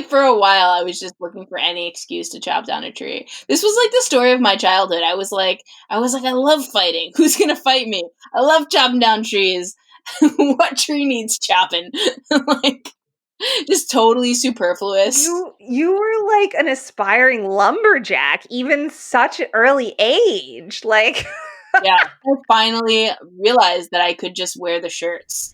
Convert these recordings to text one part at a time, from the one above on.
For a while, I was just looking for any excuse to chop down a tree. This was like the story of my childhood. I love fighting. Who's gonna fight me? I love chopping down trees. What tree needs chopping? Like, just totally superfluous. You were like an aspiring lumberjack, even such an early age. Like, Yeah, I finally realized that I could just wear the shirts.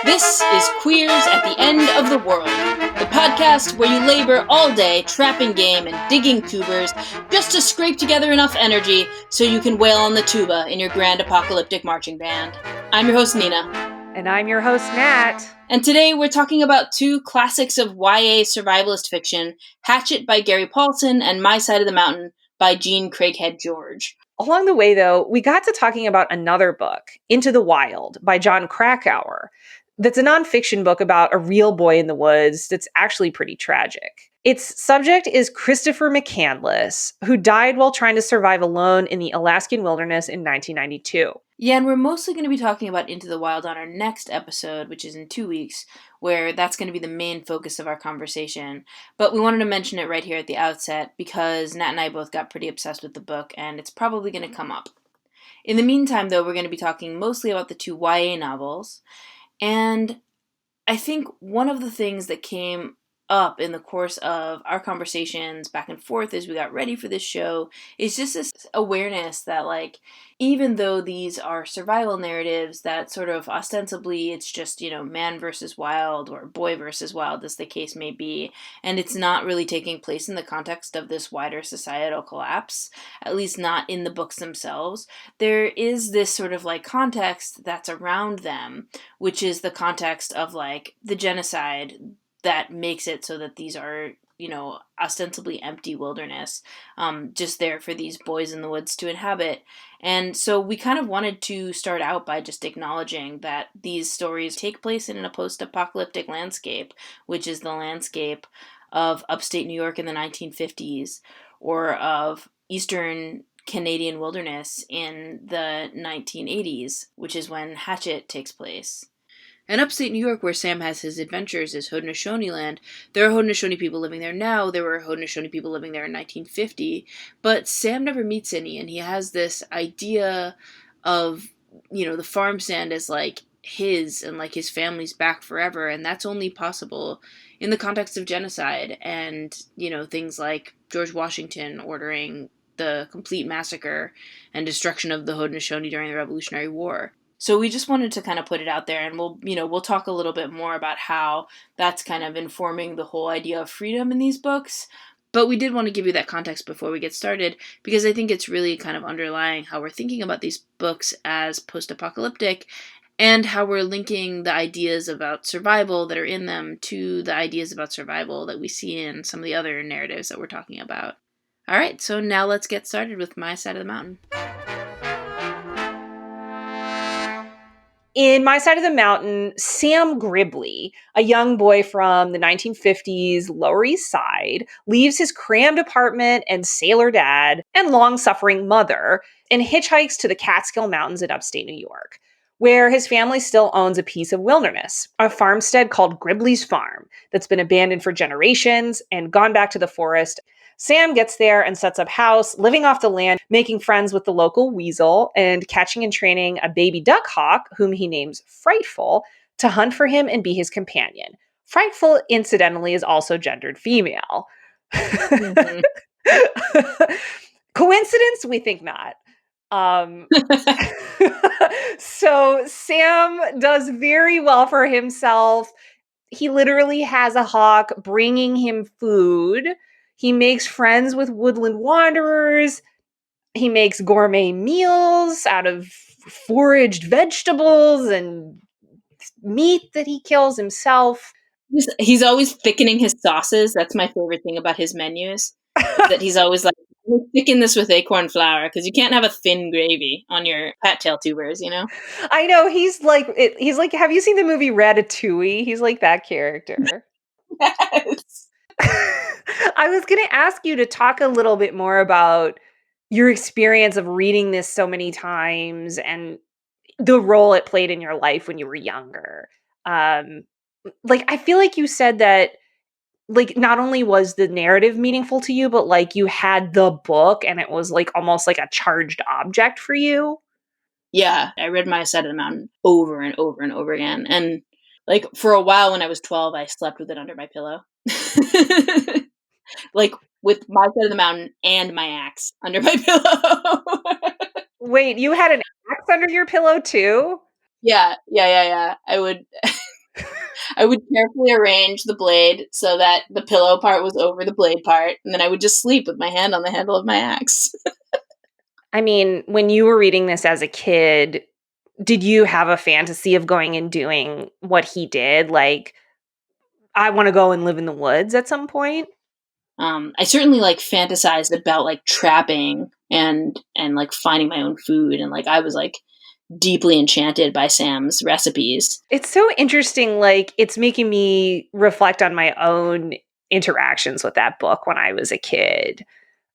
This is Queers at the End of the World, the podcast where you labor all day trapping game and digging tubers just to scrape together enough energy so you can wail on the tuba in your grand apocalyptic marching band. I'm your host, Nina. and I'm your host, Nat. And today we're talking about two classics of YA survivalist fiction, Hatchet by Gary Paulson and My Side of the Mountain by Jean Craighead George. Along the way, though, we got to talking about another book, Into the Wild by John Krakauer. That's a nonfiction book about a real boy in the woods that's actually pretty tragic. Its subject is Christopher McCandless, who died while trying to survive alone in the Alaskan wilderness in 1992. Yeah, and we're mostly going to be talking about Into the Wild on our next episode, which is in 2 weeks, where that's going to be the main focus of our conversation. But we wanted to mention it right here at the outset because Nat and I both got pretty obsessed with the book, and it's probably going to come up. In the meantime, though, we're going to be talking mostly about the two YA novels. And I think one of the things that came up in the course of our conversations back and forth as we got ready for this show is just this awareness that, like, even though these are survival narratives that sort of ostensibly it's just, man versus wild or boy versus wild, as the case may be, and it's not really taking place in the context of this wider societal collapse, at least not in the books themselves, there is this sort of like context that's around them, which is the context of like the genocide that makes it so that these are, ostensibly empty wilderness, just there for these boys in the woods to inhabit. And so we kind of wanted to start out by just acknowledging that these stories take place in a post-apocalyptic landscape, which is the landscape of upstate New York in the 1950s, or of eastern Canadian wilderness in the 1980s, which is when Hatchet takes place. And upstate New York, where Sam has his adventures, is Haudenosaunee land. There are Haudenosaunee people living there now. There were Haudenosaunee people living there in 1950. But Sam never meets any, and he has this idea of, the farm stand as like his and like his family's back forever. And that's only possible in the context of genocide and, things like George Washington ordering the complete massacre and destruction of the Haudenosaunee during the Revolutionary War. So we just wanted to kind of put it out there, and we'll talk a little bit more about how that's kind of informing the whole idea of freedom in these books. But we did want to give you that context before we get started, because I think it's really kind of underlying how we're thinking about these books as post-apocalyptic, and how we're linking the ideas about survival that are in them to the ideas about survival that we see in some of the other narratives that we're talking about. All right, so now let's get started with My Side of the Mountain. In My Side of the Mountain, Sam Gribley, a young boy from the 1950s Lower East Side, leaves his crammed apartment and sailor dad and long-suffering mother and hitchhikes to the Catskill Mountains in upstate New York, where his family still owns a piece of wilderness, a farmstead called Gribley's Farm that's been abandoned for generations and gone back to the forest. Sam gets there and sets up house, living off the land, making friends with the local weasel, and catching and training a baby duck hawk, whom he names Frightful, to hunt for him and be his companion. Frightful, incidentally, is also gendered female. Mm-hmm. Coincidence? We think not. So Sam does very well for himself. He literally has a hawk bringing him food. He makes friends with woodland wanderers. He makes gourmet meals out of foraged vegetables and meat that he kills himself. He's always thickening his sauces. That's my favorite thing about his menus. That he's always like, thicken this with acorn flour, because you can't have a thin gravy on your cattail tubers, I know, he's like, have you seen the movie Ratatouille? He's like that character. Yes. I was going to ask you to talk a little bit more about your experience of reading this so many times and the role it played in your life when you were younger. like, I feel like you said that, like, not only was the narrative meaningful to you, but, like, you had the book and it was, like, almost like a charged object for you. Yeah, I read My Side of the Mountain over and over and over again, and, like, for a while when I was 12, I slept with it under my pillow. Like, with My Side of the Mountain and my axe under my pillow. Wait, you had an axe under your pillow too? Yeah, yeah. I would carefully arrange the blade so that the pillow part was over the blade part, and then I would just sleep with my hand on the handle of my axe. I mean, when you were reading this as a kid, did you have a fantasy of going and doing what he did? Like, I wanna go and live in the woods at some point? I certainly, like, fantasized about, like, trapping and, like, finding my own food, and, like, I was, like, deeply enchanted by Sam's recipes. It's so interesting, like, it's making me reflect on my own interactions with that book when I was a kid,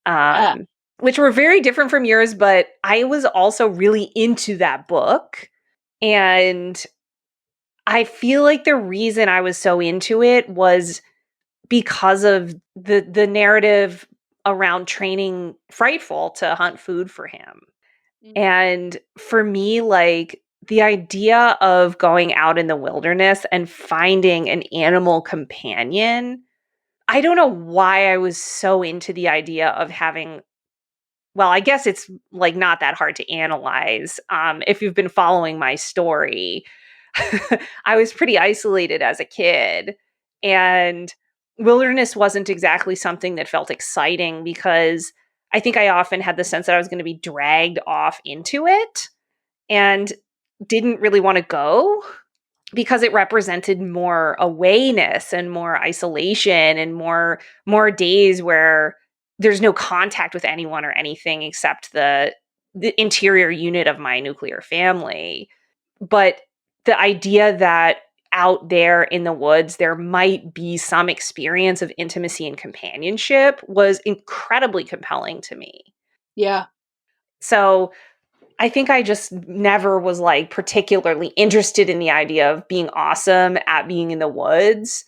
Yeah, um, which were very different from yours, but I was also really into that book, and I feel like the reason I was so into it was because of the narrative around training Frightful to hunt food for him. mhm. And for me, like, the idea of going out in the wilderness and finding an animal companion, I don't know why I was so into the idea of having, well, I guess it's, like, not that hard to analyze, if you've been following my story. I was pretty isolated as a kid, and wilderness wasn't exactly something that felt exciting because I think I often had the sense that I was gonna be dragged off into it and didn't really wanna go because it represented more awayness and more isolation and more days where there's no contact with anyone or anything except the interior unit of my nuclear family. But the idea that out there in the woods there might be some experience of intimacy and companionship was incredibly compelling to me. Yeah, So I think I just never was, like, particularly interested in the idea of being awesome at being in the woods.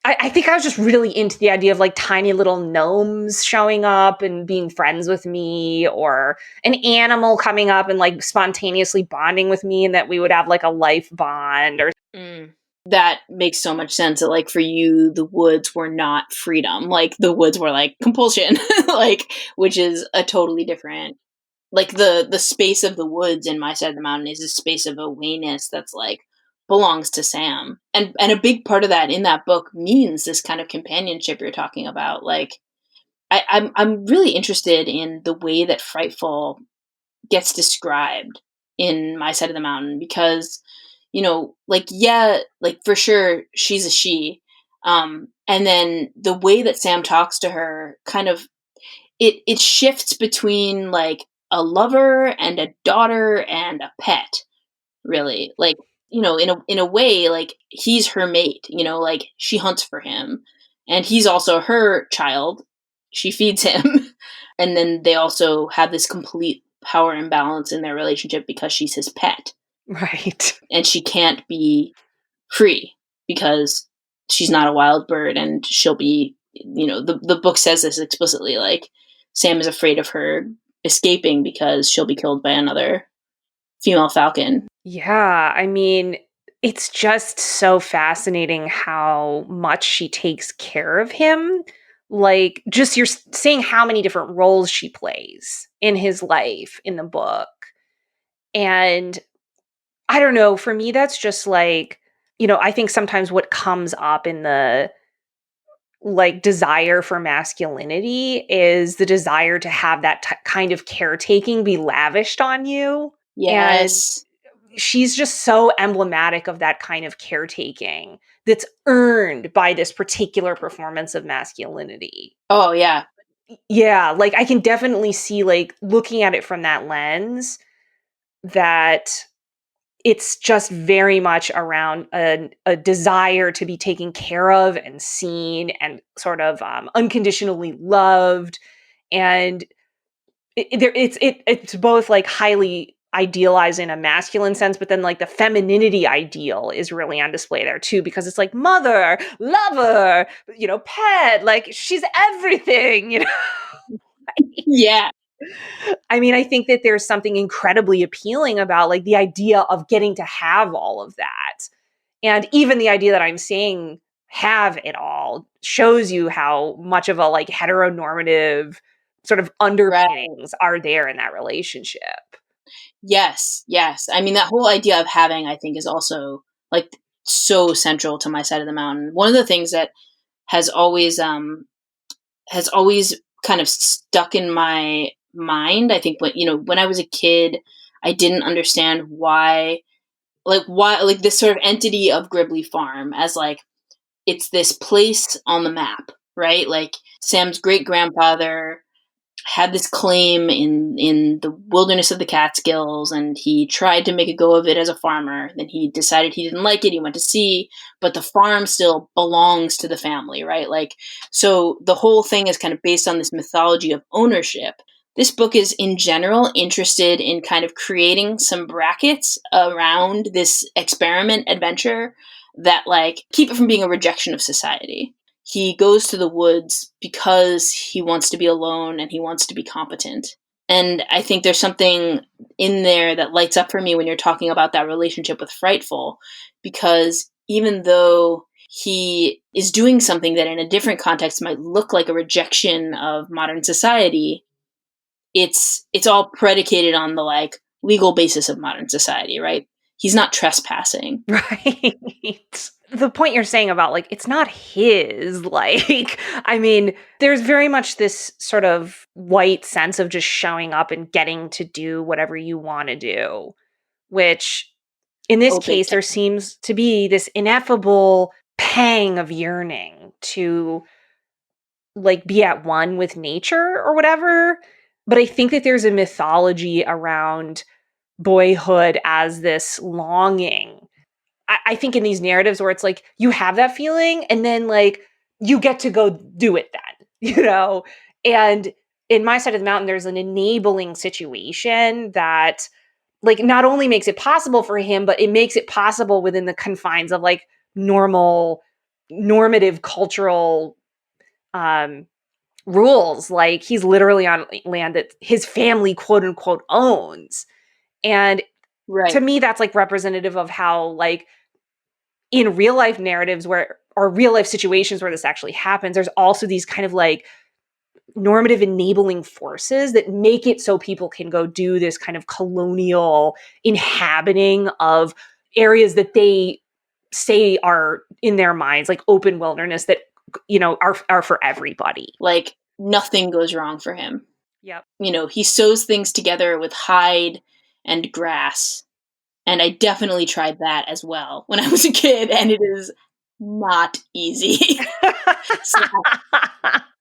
I think I was just really into the idea of, like, tiny little gnomes showing up and being friends with me, or an animal coming up and, like, spontaneously bonding with me, and that we would have, like, a life bond or mm. That makes so much sense that, like, for you, the woods were not freedom, like, the woods were, like, compulsion, like, which is a totally different, like, the space of the woods in My Side of the Mountain is a space of awareness that's, like, belongs to Sam, and a big part of that in that book means this kind of companionship you're talking about, like, I'm really interested in the way that Frightful gets described in My Side of the Mountain because, like, yeah, like, for sure she's a she, and then the way that Sam talks to her kind of, it shifts between, like, a lover and a daughter and a pet, really. Like, in a way, like, he's her mate, like, she hunts for him, and he's also her child. She feeds him. And then they also have this complete power imbalance in their relationship because she's his pet, right. and she can't be free because she's not a wild bird, and she'll be, the book says this explicitly, like, Sam is afraid of her escaping because she'll be killed by another female falcon. Yeah, I mean, it's just so fascinating how much she takes care of him. Like, just you're saying how many different roles she plays in his life in the book. And I don't know, for me, that's just like, I think sometimes what comes up in the like desire for masculinity is the desire to have that kind of caretaking be lavished on you. And Yes. she's just so emblematic of that kind of caretaking that's earned by this particular performance of masculinity. Oh, yeah. Yeah, like I can definitely see, like, looking at it from that lens, that it's just very much around a desire to be taken care of and seen and sort of unconditionally loved. And it's both like highly idealized in a masculine sense, but then like the femininity ideal is really on display there too, because it's like mother, lover, pet, like she's everything, Yeah. I mean, I think that there's something incredibly appealing about like the idea of getting to have all of that. And even the idea that I'm saying have it all shows you how much of a like heteronormative sort of Right. underpinnings are there in that relationship. Yes. Yes. I mean, that whole idea of having, I think, is also like so central to my side of the mountain. One of the things that has always has always kind of stuck in my mind. I think when I was a kid, I didn't understand why like this sort of entity of Gribbly Farm as like it's this place on the map, right? Like Sam's great grandfather had this claim in the wilderness of the Catskills, and he tried to make a go of it as a farmer. Then he decided he didn't like it. He went to sea, but the farm still belongs to the family, right? Like, so the whole thing is kind of based on this mythology of ownership. This book is in general interested in kind of creating some brackets around this experiment adventure that like keep it from being a rejection of society. He goes to the woods because he wants to be alone and he wants to be competent. And I think there's something in there that lights up for me when you're talking about that relationship with Frightful, because even though he is doing something that in a different context might look like a rejection of modern society, it's all predicated on the like legal basis of modern society, right? He's not trespassing. Right. The point you're saying about like it's not his, like I mean, there's very much this sort of white sense of just showing up and getting to do whatever you want to do, which in this Oh, big case time. there seems to be this ineffable pang of yearning to like be at one with nature or whatever. But I think that there's a mythology around boyhood as this longing. I think in these narratives where it's like you have that feeling and then like you get to go do it then, And in my side of the mountain, there's an enabling situation that like not only makes it possible for him, but it makes it possible within the confines of like normative cultural um rules. Like he's literally on land that his family quote unquote owns. And to Right. me, that's like representative of how like in real life narratives where or real life situations where this actually happens, there's also these kind of like normative enabling forces that make it so people can go do this kind of colonial inhabiting of areas that they say are in their minds like open wilderness that are for everybody. Like nothing goes wrong for him. Yep. He sews things together with hide and grass. And I definitely tried that as well when I was a kid, and it is not easy. Snap.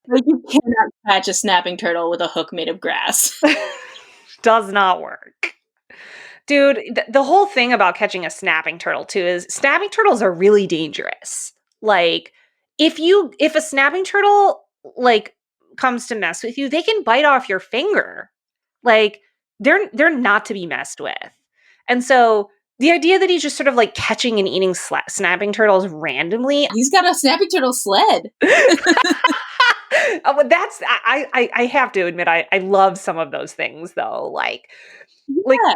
Like you cannot catch a snapping turtle with a hook made of grass. Does not work. Dude, the whole thing about catching a snapping turtle too is snapping turtles are really dangerous. Like if a snapping turtle like comes to mess with you, they can bite off your finger. Like they're not to be messed with. And so the idea that he's just sort of like catching and eating snapping turtles randomly. He's got a snapping turtle sled. Well, that's I have to admit I love some of those things though. Like Yeah.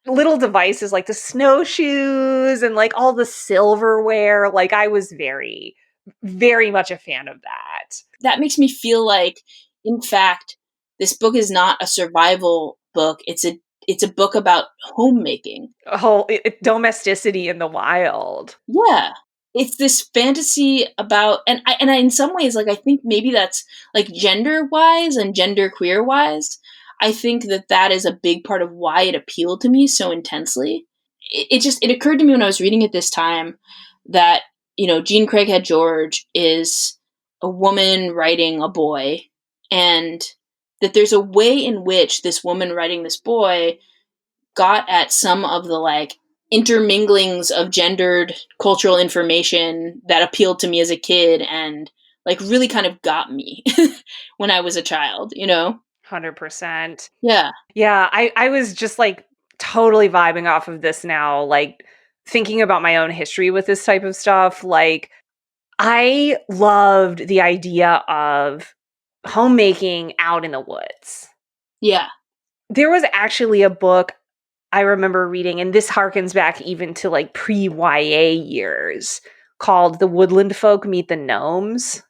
little devices like the snowshoes and like all the silverware. Like I was very, very much a fan of that. That makes me feel like, in fact, this book is not a survival book. It's a book about homemaking. Whole domesticity in the wild. Yeah. It's this fantasy about, and I in some ways, like I think maybe that's like gender wise and gender queer wise. I think that is a big part of why it appealed to me so intensely. It occurred to me when I was reading it this time that Jean Craighead George is a woman writing a boy, and that there's a way in which this woman writing this boy got at some of the like interminglings of gendered cultural information that appealed to me as a kid and like really kind of got me when I was a child. 100%. Yeah. Yeah, I was just like totally vibing off of this now, like thinking about my own history with this type of stuff. Like, I loved the idea of homemaking out in the woods. Yeah. There was actually a book I remember reading, and this harkens back even to like pre-YA years, called The Woodland Folk Meet the Gnomes.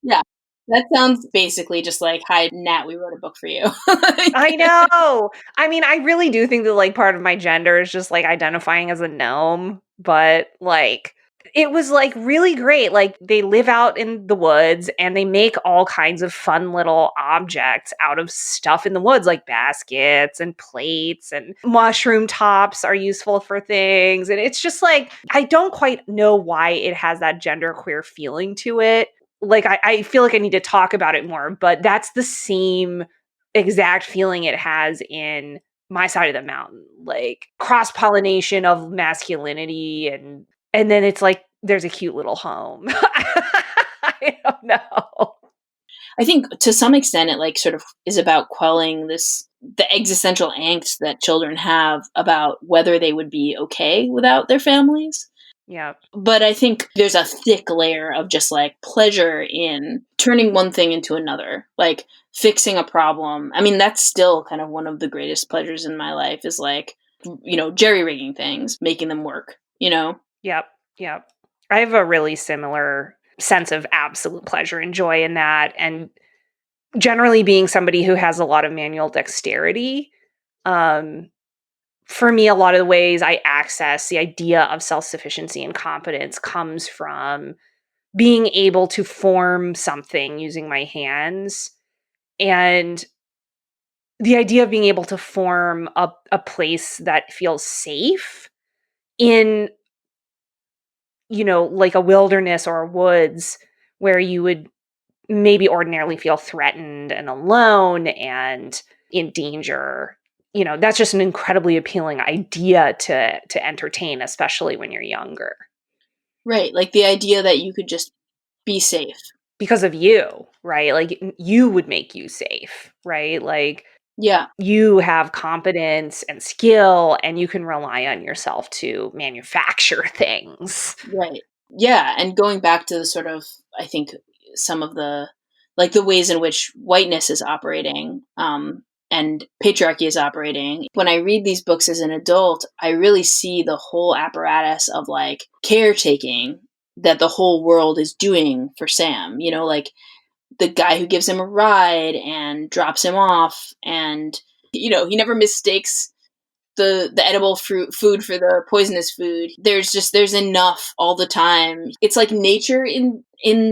Yeah. That sounds basically just like, hi, Nat, we wrote a book for you. I know. I mean, I really do think that like part of my gender is just like identifying as a gnome, but like it was like really great. Like they live out in the woods and they make all kinds of fun little objects out of stuff in the woods, like baskets and plates, and mushroom tops are useful for things. And it's just like, I don't quite know why it has that genderqueer feeling to it. Like I feel like I need to talk about it more, but that's the same exact feeling it has in My Side of the Mountain, like cross-pollination of masculinity, and then it's like there's a cute little home. I don't know. I think to some extent it like sort of is about quelling the existential angst that children have about whether they would be okay without their families. Yeah. But I think there's a thick layer of just like pleasure in turning one thing into another, like fixing a problem. I mean, that's still kind of one of the greatest pleasures in my life is like, jerry rigging things, making them work, Yep. Yep. I have a really similar sense of absolute pleasure and joy in that. And generally being somebody who has a lot of manual dexterity, um, for me, a lot of the ways I access the idea of self sufficiency and competence comes from being able to form something using my hands. And the idea of being able to form a place that feels safe in, like a wilderness or a woods where you would maybe ordinarily feel threatened and alone and in danger. That's just an incredibly appealing idea to entertain, especially when you're younger. Right. Like the idea that you could just be safe. Because of you, right? Like you would make you safe, right? Like Yeah. you have competence and skill and you can rely on yourself to manufacture things. Right. Yeah. And going back to the sort of, I think some of the ways in which whiteness is operating, and patriarchy is operating. When I read these books as an adult, I really see the whole apparatus of like caretaking that the whole world is doing for Sam, like the guy who gives him a ride and drops him off and, he never mistakes the edible food for the poisonous food. There's enough all the time. It's like nature in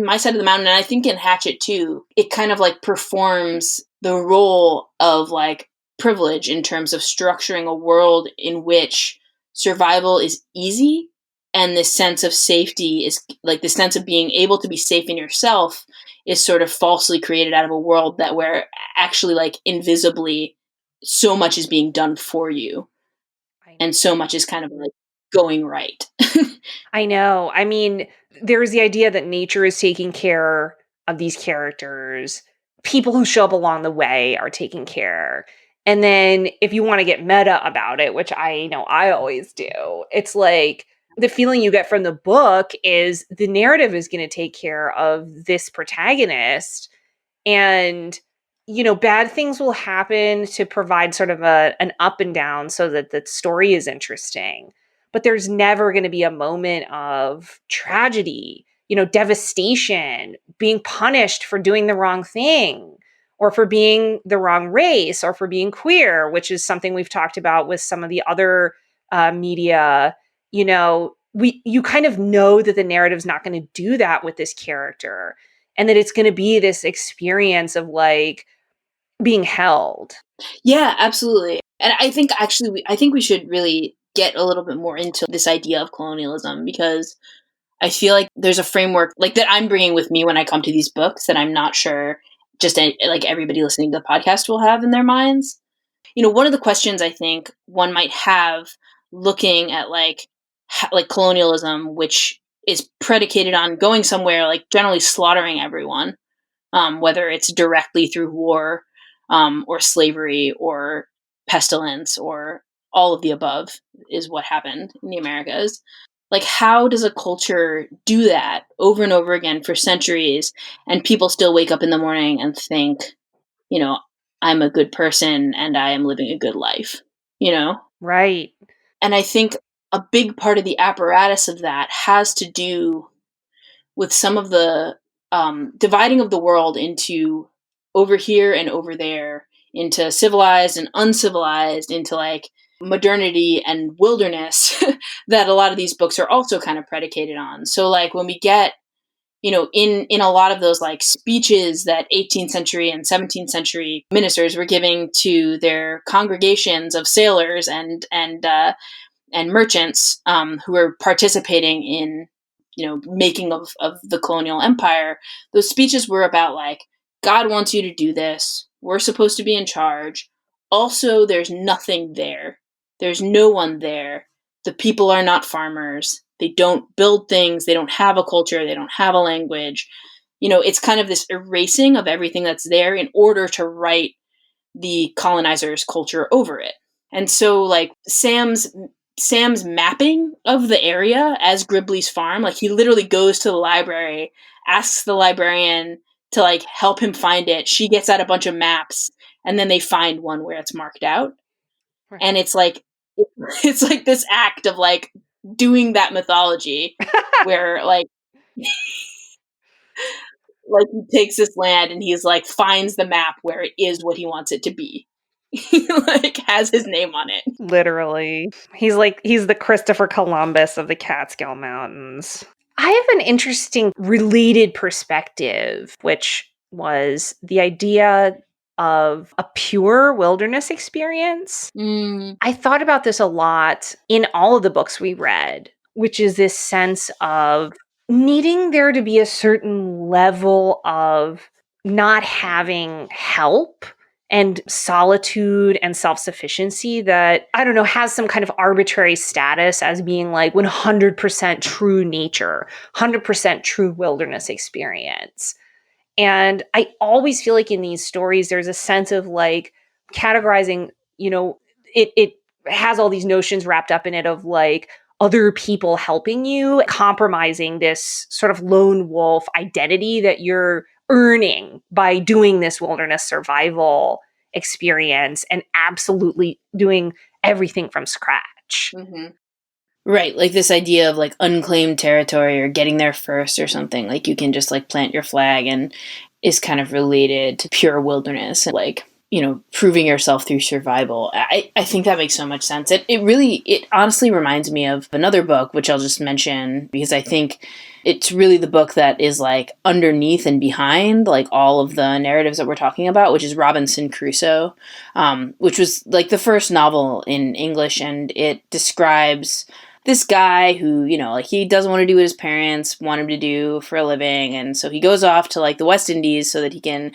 My Side of the Mountain, and I think in Hatchet too. It kind of like performs the role of like privilege in terms of structuring a world in which survival is easy, and this sense of safety is like the sense of being able to be safe in yourself is sort of falsely created out of a world that where actually like invisibly so much is being done for you I and so much is kind of like going right. I know. I mean, there's the idea that nature is taking care of these characters. People who show up along the way are taking care. And then if you want to get meta about it, which I know I always do, it's like the feeling you get from the book is the narrative is going to take care of this protagonist, and bad things will happen to provide sort of an up and down so that the story is interesting, but there's never going to be a moment of tragedy, devastation, being punished for doing the wrong thing or for being the wrong race or for being queer, which is something we've talked about with some of the other media. You kind of know that the narrative's not going to do that with this character, and that it's going to be this experience of like being held. Yeah, absolutely. And I think actually I think we should really get a little bit more into this idea of colonialism because I feel like there's a framework like that I'm bringing with me when I come to these books that I'm not sure just like everybody listening to the podcast will have in their minds. One of the questions I think one might have looking at like colonialism, which is predicated on going somewhere like generally slaughtering everyone, whether it's directly through war, or slavery or pestilence or all of the above is what happened in the Americas. Like, how does a culture do that over and over again for centuries, and people still wake up in the morning and think, you know, I'm a good person and I am living a good life, you know? Right. And I think a big part of the apparatus of that has to do with some of the dividing of the world into over here and over there, into civilized and uncivilized, into like modernity and wilderness that a lot of these books are also kind of predicated on. So like when we get, in a lot of those like speeches that 18th century and 17th century ministers were giving to their congregations of sailors and merchants who were participating in, making of the colonial empire, those speeches were about like, God wants you to do this. We're supposed to be in charge. Also, there's nothing there. There's no one there. The people are not farmers. They don't build things. They don't have a culture. They don't have a language. It's kind of this erasing of everything that's there in order to write the colonizers' culture over it. And so like Sam's mapping of the area as Gribley's farm, like he literally goes to the library, asks the librarian to like help him find it. She gets out a bunch of maps and then they find one where it's marked out. Right. And it's like it's like this act of like doing that mythology where like he takes this land and he's like finds the map where it is what he wants it to be. Like has his name on it. Literally. He's the Christopher Columbus of the Catskill Mountains. I have an interesting related perspective, which was the idea of a pure wilderness experience. Mm. I thought about this a lot in all of the books we read, which is this sense of needing there to be a certain level of not having help and solitude and self-sufficiency that, I don't know, has some kind of arbitrary status as being like 100% true nature, 100% true wilderness experience. And I always feel like in these stories, there's a sense of like categorizing, it has all these notions wrapped up in it of like other people helping you, compromising this sort of lone wolf identity that you're earning by doing this wilderness survival experience and absolutely doing everything from scratch. Mm-hmm. Right, like this idea of like unclaimed territory or getting there first or something. Like you can just like plant your flag and is kind of related to pure wilderness and like, proving yourself through survival. I think that makes so much sense. It honestly reminds me of another book, which I'll just mention because I think it's really the book that is like underneath and behind like all of the narratives that we're talking about, which is Robinson Crusoe, which was like the first novel in English, and it describes this guy who, like he doesn't want to do what his parents want him to do for a living. And so he goes off to like the West Indies so that he can,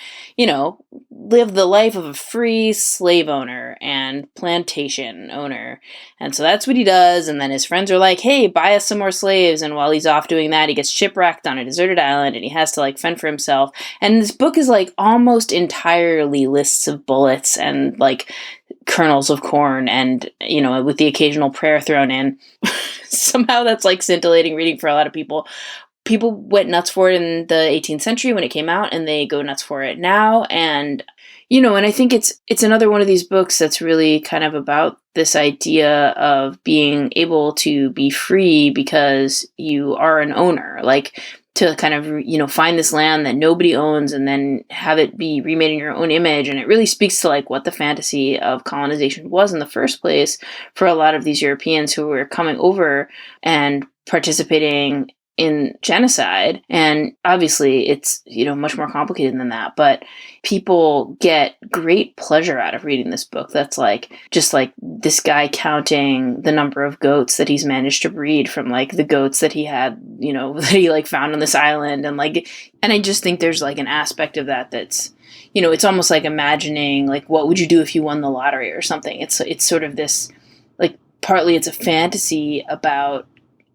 live the life of a free slave owner and plantation owner. And so that's what he does. And then his friends are like, hey, buy us some more slaves. And while he's off doing that, he gets shipwrecked on a deserted island and he has to like fend for himself. And this book is like almost entirely lists of bullets and like kernels of corn and, with the occasional prayer thrown in. Somehow that's like scintillating reading for a lot of people. People went nuts for it in the 18th century when it came out, and they go nuts for it now. And, and I think it's another one of these books that's really kind of about this idea of being able to be free because you are an owner. Like, to kind of, find this land that nobody owns and then have it be remade in your own image. And it really speaks to like what the fantasy of colonization was in the first place for a lot of these Europeans who were coming over and participating in genocide. And obviously it's, much more complicated than that, but people get great pleasure out of reading this book. That's like, just like this guy counting the number of goats that he's managed to breed from like the goats that he had, that he like found on this island. And like, and I just think there's like an aspect of that that's, it's almost like imagining like, what would you do if you won the lottery or something? It's sort of this, like, partly it's a fantasy about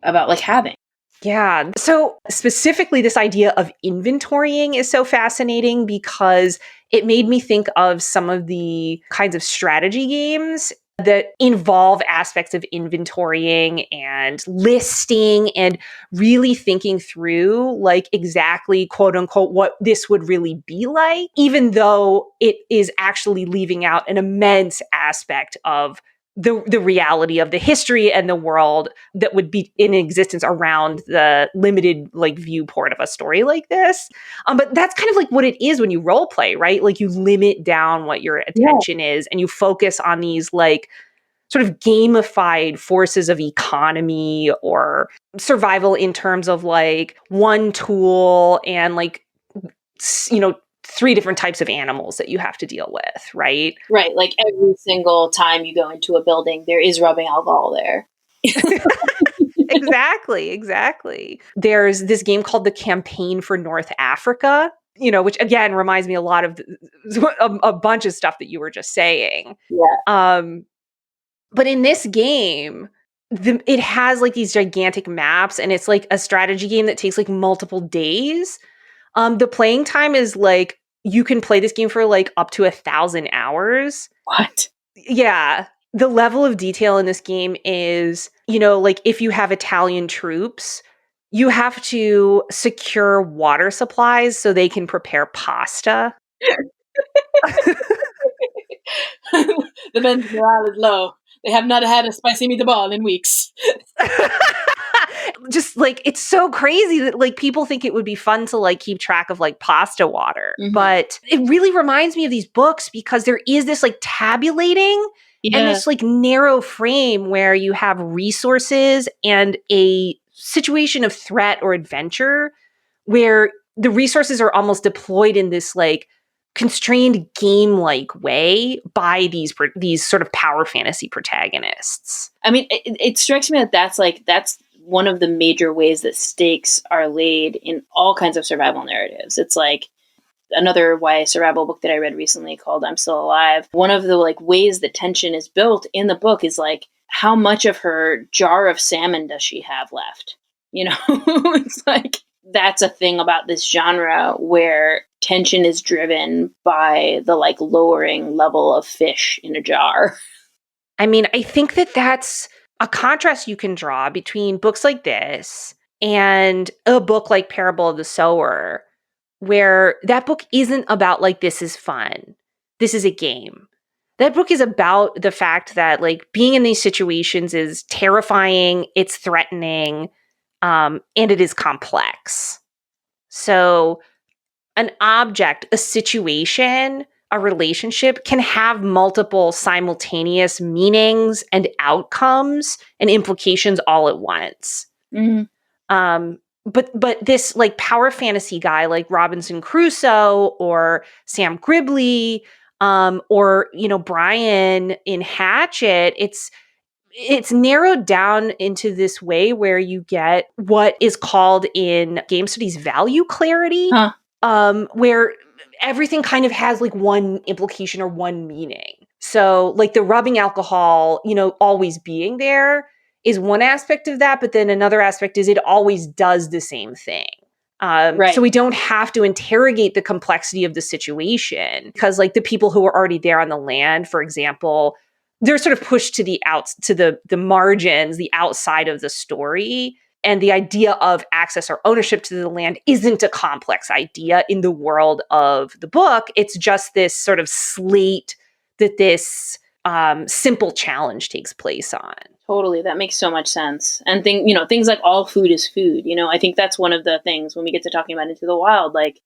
like having. Yeah. So specifically, this idea of inventorying is so fascinating because it made me think of some of the kinds of strategy games that involve aspects of inventorying and listing and really thinking through, like, exactly, quote unquote, what this would really be like, even though it is actually leaving out an immense aspect of the reality of the history and the world that would be in existence around the limited, like, viewport of a story like this. But that's kind of like what it is when you role play, right? Like, you limit down what your Yeah. attention is and you focus on these, like, sort of gamified forces of economy or survival in terms of, like, one tool and, like, you know, three different types of animals that you have to deal with, right? Right. Like every single time you go into a building, there is rubbing alcohol there. Exactly, exactly. There's this game called The Campaign for North Africa, which again reminds me a lot of a bunch of stuff that you were just saying. Yeah. Um, but in this game, it has, like, these gigantic maps, and it's like a strategy game that takes, like, multiple days. The playing time is, like, you can play this game for, like, up to 1,000 hours. What? Yeah. The level of detail in this game is, like, if you have Italian troops, you have to secure water supplies so they can prepare pasta. The men's morale is low. They have not had a spicy meatball in weeks. Just, like, it's so crazy that, like, people think it would be fun to, like, keep track of, like, pasta water. Mhm. But it really reminds me of these books because there is this, like, tabulating and Yeah. this, like, narrow frame where you have resources and a situation of threat or adventure where the resources are almost deployed in this, like, constrained game-like way by these sort of power fantasy protagonists. I mean, it strikes me that that's one of the major ways that stakes are laid in all kinds of survival narratives. It's like another YA survival book that I read recently called I'm Still Alive. One of the, like, ways that tension is built in the book is like, how much of her jar of salmon does she have left? You know, it's like that's a thing about this genre where tension is driven by the, like, lowering level of fish in a jar. I mean, I think that that's a contrast you can draw between books like this and a book like Parable of the Sower, where that book isn't about, like, this is fun, this is a game. That book is about the fact that, like, being in these situations is terrifying, it's threatening, and it is complex. So an object, a situation, a relationship can have multiple simultaneous meanings and outcomes and implications all at once. Mhm. But this, like, power fantasy guy like Robinson Crusoe or Sam Gribley, or, Brian in Hatchet, it's narrowed down into this way where you get what is called in game studies value clarity, Huh. where everything kind of has, like, one implication or one meaning. So, like, the rubbing alcohol, always being there is one aspect of that, but then another aspect is it always does the same thing. So Right. we don't have to interrogate the complexity of the situation because, like, the people who are already there on the land, for example, they're sort of pushed to the margins, the outside of the story. And the idea of access or ownership to the land isn't a complex idea in the world of the book. It's just this sort of slate that this simple challenge takes place on. Totally, that makes so much sense. And things like all food is food. I think that's one of the things when we get to talking about Into the Wild, like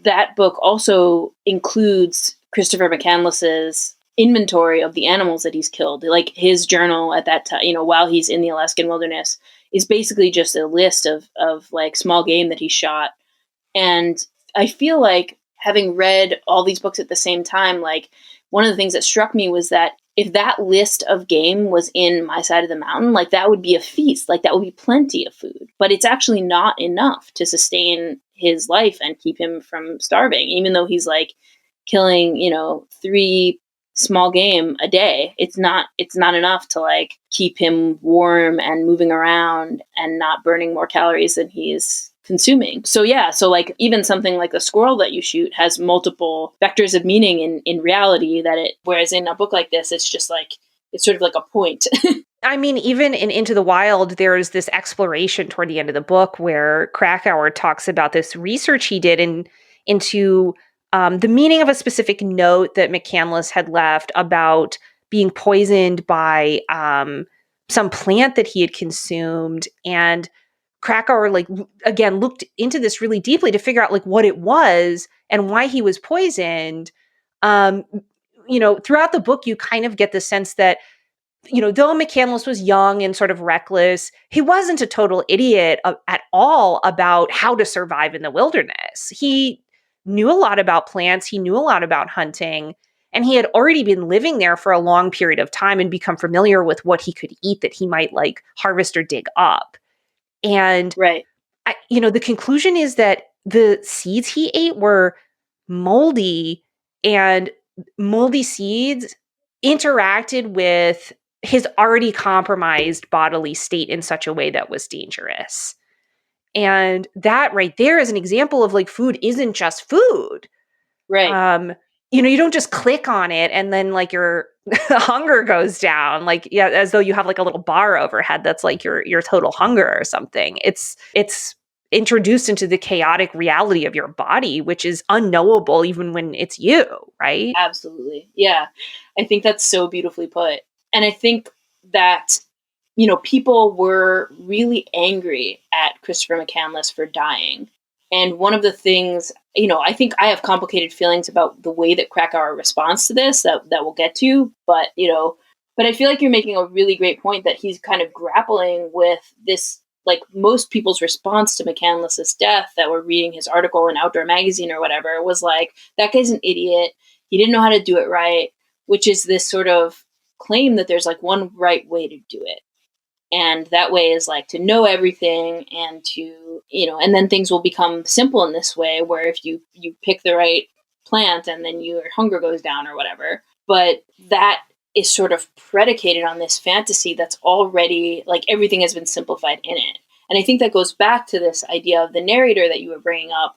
that book also includes Christopher McCandless's inventory of the animals that he's killed. Like his journal at that time, while he's in the Alaskan wilderness, is basically just a list of like small game that he shot. And I feel like having read all these books at the same time, like one of the things that struck me was that if that list of game was in My Side of the Mountain, like that would be a feast, like that would be plenty of food. But it's actually not enough to sustain his life and keep him from starving, even though he's like killing, three small game a day. It's not enough to like keep him warm and moving around and not burning more calories than he's consuming. So yeah, so like even something like a squirrel that you shoot has multiple vectors of meaning in reality that it, whereas in a book like this it's just like it's sort of like a point. I mean, even in Into the Wild, there's this exploration toward the end of the book where Krakauer talks about this research he did into the meaning of a specific note that McCandless had left about being poisoned by some plant that he had consumed. And Krakauer, like, again, looked into this really deeply to figure out, like, what it was and why he was poisoned. Um, throughout the book, you kind of get the sense that though McCandless was young and sort of reckless, he wasn't a total idiot at all about how to survive in the wilderness. He knew a lot about plants, he knew a lot about hunting, and he had already been living there for a long period of time and become familiar with what he could eat that he might like harvest or dig up. And Right. the conclusion is that the seeds he ate were moldy, and moldy seeds interacted with his already compromised bodily state in such a way that was dangerous. And that right there is an example of like food isn't just food. Right. Um, you don't just click on it and then like your hunger goes down, like yeah, as though you have like a little bar overhead that's like your total hunger or something. It's introduced into the chaotic reality of your body, which is unknowable even when it's you, right? Absolutely. Yeah. I think that's so beautifully put. And I think that, people were really angry at Christopher McCandless for dying. And one of the things, I think I have complicated feelings about the way that Krakauer responds to this that we'll get to. But I feel like you're making a really great point that he's kind of grappling with this, like most people's response to McCandless's death that were reading his article in Outdoor Magazine or whatever was like, that guy's an idiot. He didn't know how to do it right, which is this sort of claim that there's like one right way to do it. And that way is like to know everything and to, and then things will become simple in this way where if you pick the right plant and then your hunger goes down or whatever. But that is sort of predicated on this fantasy that's already like everything has been simplified in it. And I think that goes back to this idea of the narrator that you were bringing up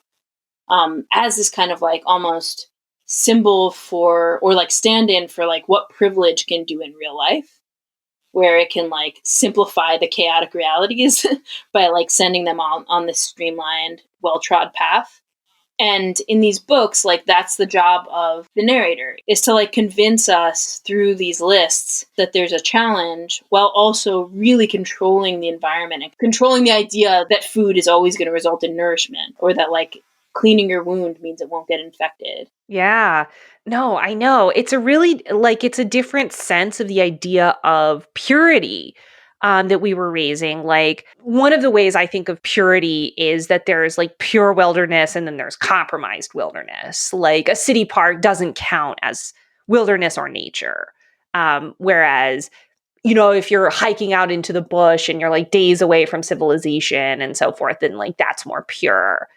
as this kind of like almost symbol for or like stand in for like what privilege can do in real life, where it can like simplify the chaotic realities by like sending them on this streamlined, well-trod path. And in these books, like that's the job of the narrator, is to like convince us through these lists that there's a challenge while also really controlling the environment and controlling the idea that food is always going to result in nourishment or that like cleaning your wound means it won't get infected. Yeah. No, I know. It's a really like it's a different sense of the idea of purity that we were raising. Like one of the ways I think of purity is that there's like pure wilderness and then there's compromised wilderness. Like a city park doesn't count as wilderness or nature. Whereas if you're hiking out into the bush and you're like days away from civilization and so forth, then like that's more pure.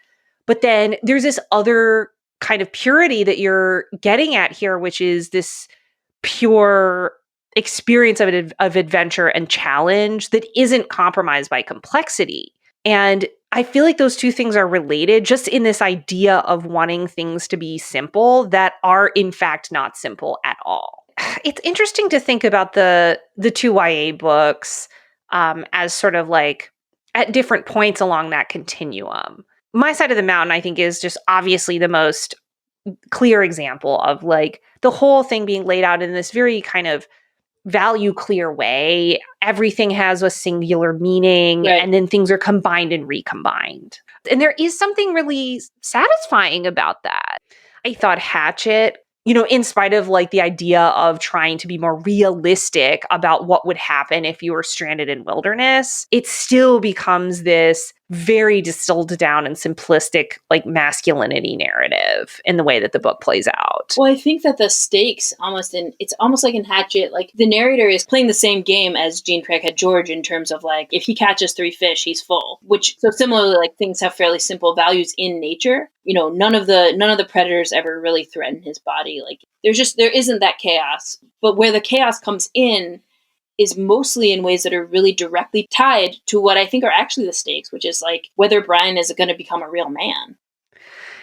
But then there's this other kind of purity that you're getting at here, which is this pure experience of adventure and challenge that isn't compromised by complexity. And I feel like those two things are related just in this idea of wanting things to be simple that are in fact not simple at all. It's interesting to think about the two YA books as sort of like at different points along that continuum. My Side of the Mountain, I think, is just obviously the most clear example of like the whole thing being laid out in this very kind of value clear way. Everything has a singular meaning, Right. and then things are combined and recombined. And there is something really satisfying about that. I thought Hatchet, in spite of like the idea of trying to be more realistic about what would happen if you were stranded in wilderness, it still becomes this very distilled down and simplistic like masculinity narrative in the way that the book plays out. Well, I think that the stakes it's almost like in Hatchet, like the narrator is playing the same game as Gene Craighead George in terms of like if he catches 3 fish, he's full. Which so similarly, like things have fairly simple values in nature. You know, none of the predators ever really threaten his body. Like there isn't that chaos. But where the chaos comes in is mostly in ways that are really directly tied to what I think are actually the stakes, which is like whether Brian is going to become a real man.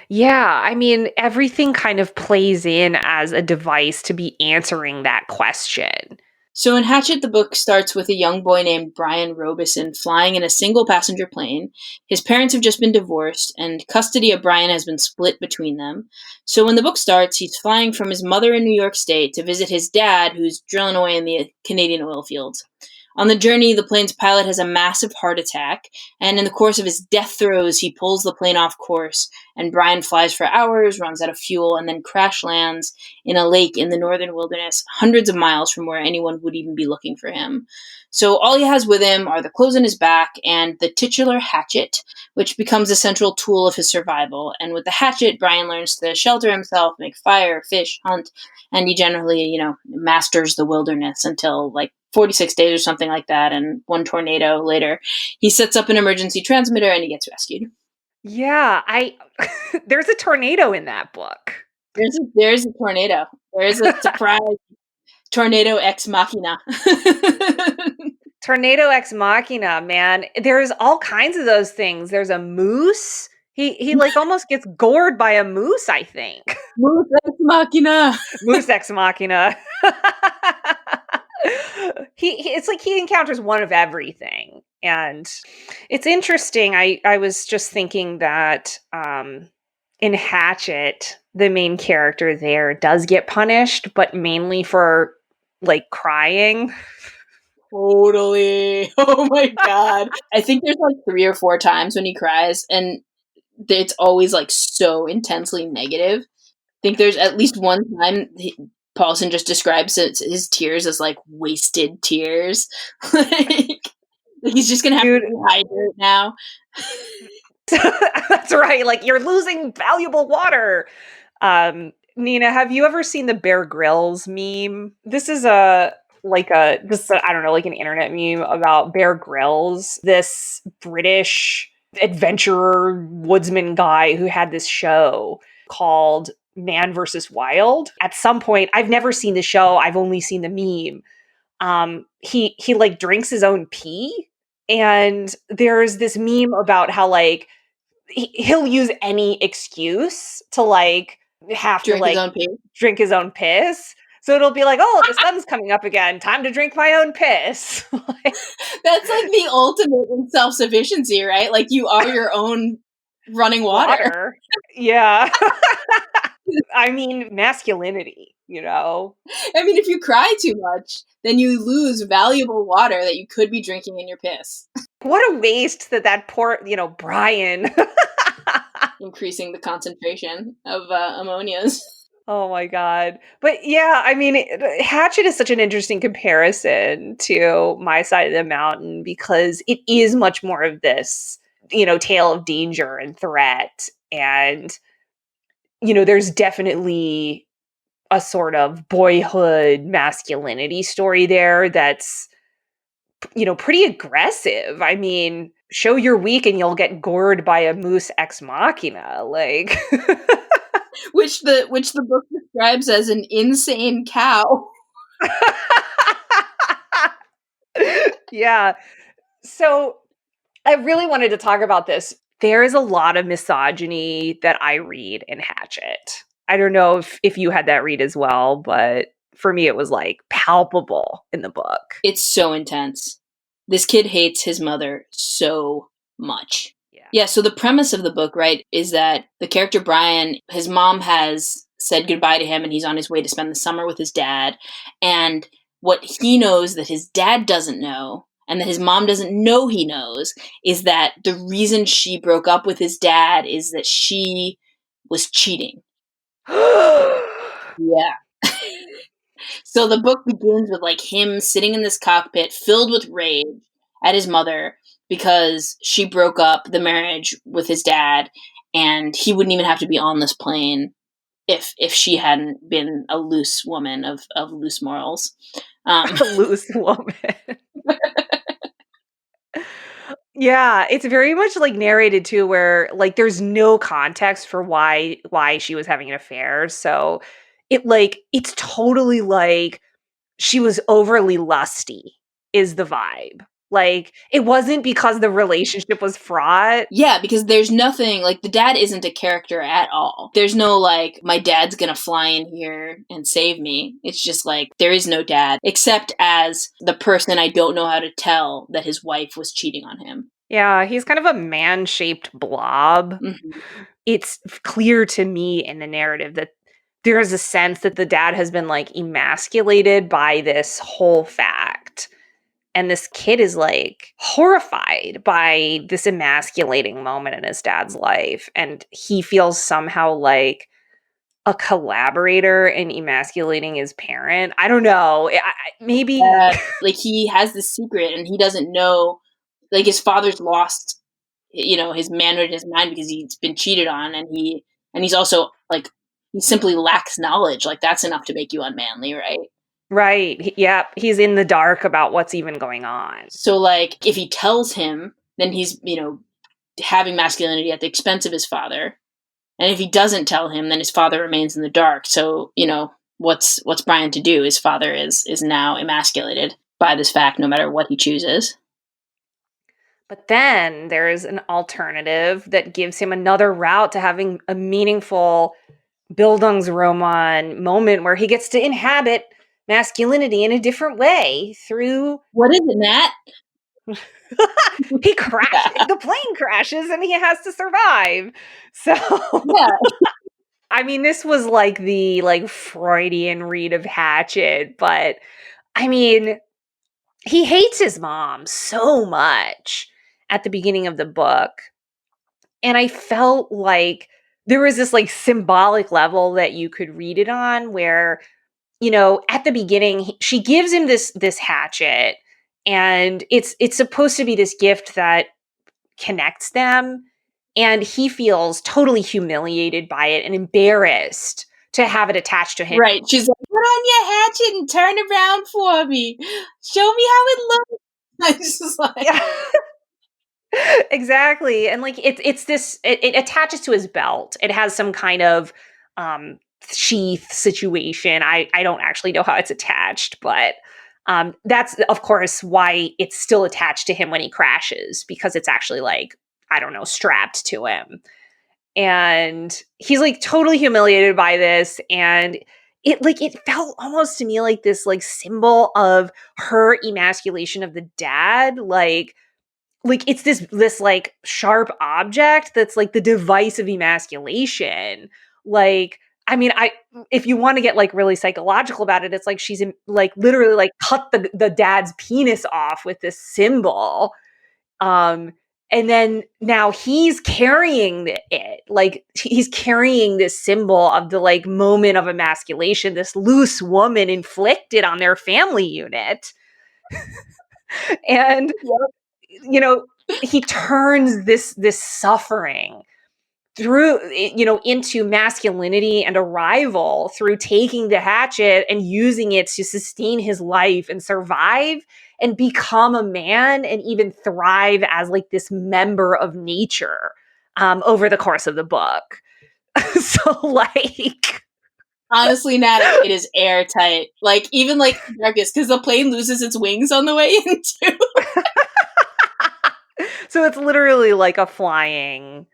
Yeah, I mean, everything kind of plays in as a device to be answering that question. So in Hatchet, the book starts with a young boy named Brian Robeson flying in a single passenger plane. His parents have just been divorced, and custody of Brian has been split between them. So when the book starts, he's flying from his mother in New York State to visit his dad, who's drilling away in the Canadian oil fields. On the journey, the plane's pilot has a massive heart attack, and in the course of his death throes, he pulls the plane off course, and Brian flies for hours, runs out of fuel, and then crash lands in a lake in the northern wilderness, hundreds of miles from where anyone would even be looking for him. So all he has with him are the clothes on his back and the titular hatchet, which becomes a central tool of his survival. And with the hatchet, Brian learns to shelter himself, make fire, fish, hunt, and he generally, masters the wilderness until like 46 days or something like that, and one tornado later, he sets up an emergency transmitter and he gets rescued. Yeah, there's a tornado in that book. There's a tornado. There's a surprise tornado ex machina. Tornado ex machina, man. There's all kinds of those things. There's a moose. He like almost gets gored by a moose, I think. Moose ex machina. Moose ex machina. It's like he encounters one of everything. And it's interesting. I was just thinking that in Hatchet, the main character there does get punished, but mainly for like crying. Totally. Oh my god. I think there's like 3 or 4 times when he cries, and it's always like so intensely negative. I think there's at least one time Paulson just describes his tears as like wasted tears. Like he's just gonna have Dude, to rehydrate now. that's right. Like you're losing valuable water. Nina, have you ever seen the Bear Grylls meme? This is I don't know, like an internet meme about Bear Grylls, this British adventurer woodsman guy who had this show called Man versus Wild. At some point, I've never seen the show, I've only seen the meme. He like drinks his own pee, and there's this meme about how like he'll use any excuse to like have to Drink his like own pee. drink his own piss. So it'll be like, oh, the sun's coming up again. Time to drink my own piss. That's like the ultimate in self-sufficiency, right? Like you are your own running water. Yeah. I mean, masculinity, you know? I mean, if you cry too much, then you lose valuable water that you could be drinking in your piss. What a waste that poor, Brian. Increasing the concentration of ammonias. Oh my god. But yeah, I mean, Hatchet is such an interesting comparison to My Side of the Mountain because it is much more of this, tale of danger and threat. And, there's definitely a sort of boyhood masculinity story there that's, pretty aggressive. I mean, show you're weak and you'll get gored by a moose ex machina. Like which the book describes as an insane cow. Yeah. So I really wanted to talk about this. There is a lot of misogyny that I read in Hatchet. I don't know if you had that read as well, but for me it was like palpable in the book. It's so intense. This kid hates his mother so much. Yeah, so the premise of the book, right, is that the character Brian, his mom has said goodbye to him and he's on his way to spend the summer with his dad. And what he knows that his dad doesn't know and that his mom doesn't know he knows is that the reason she broke up with his dad is that she was cheating. Yeah. So the book begins with like him sitting in this cockpit filled with rage at his mother, because she broke up the marriage with his dad, and he wouldn't even have to be on this plane if she hadn't been a loose woman of loose morals. A loose woman. Yeah, it's very much, like, narrated too where, like, there's no context for why she was having an affair, so it's totally like she was overly lusty is the vibe. Like, it wasn't because the relationship was fraught. Yeah, because there's nothing like the dad isn't a character at all. There's no like my dad's gonna fly in here and save me. It's just like there is no dad except as the person I don't know how to tell that his wife was cheating on him. Yeah, he's kind of a man-shaped blob. Hmm. It's clear to me in the narrative that there is a sense that the dad has been, like, emasculated by this whole fact. And this kid is, like, horrified by this emasculating moment in his dad's life, and he feels somehow like a collaborator in emasculating his parent. I don't know. Maybe. Like he has this secret and he doesn't know. Like his father's lost, his manhood and his mind because he's been cheated on, and he's also like he simply lacks knowledge. Like that's enough to make you unmanly, right? Right. Yeah, he's in the dark about what's even going on. So like if he tells him, then he's having masculinity at the expense of his father. And if he doesn't tell him, then his father remains in the dark. So, what's Brian to do? His father is now emasculated by this fact, no matter what he chooses. But then there's an alternative that gives him another route to having a meaningful Bildungsroman moment where he gets to inhabit masculinity in a different way through What is it, Nat? he crashes Yeah. the plane crashes and he has to survive. So Yeah. I mean, this was like the Freudian read of Hatchet, but I mean, he hates his mom so much at the beginning of the book. And I felt like there was this symbolic level that you could read it on where, at the beginning she gives him this hatchet, and it's supposed to be this gift that connects them, and he feels totally humiliated by it and embarrassed to have it attached to him. Right. She's like, put on your hatchet and turn around for me. Show me how it looks. I just like, Yeah. Exactly. And it's this it attaches to his belt. It has some kind of sheath situation. I don't actually know how it's attached, but that's of course why it's still attached to him when he crashes, because it's actually I don't know, strapped to him. And he's totally humiliated by this, and it felt almost to me like this symbol of her emasculation of the dad, it's this sharp object that's the device of emasculation. I mean, I if you want to get really psychological about it, it's like she's literally cut the dad's penis off with this symbol. Um and then now he's carrying it. He's carrying this symbol of the moment of emasculation this loose woman inflicted on their family unit. And yep. you know, he turns this suffering through into masculinity and arrival through taking the hatchet and using it to sustain his life and survive and become a man and even thrive as this member of nature over the course of the book. So Honestly, Nat, it is airtight. Like, even the darkest, because the plane loses its wings on the way in, too. so it's literally like a flying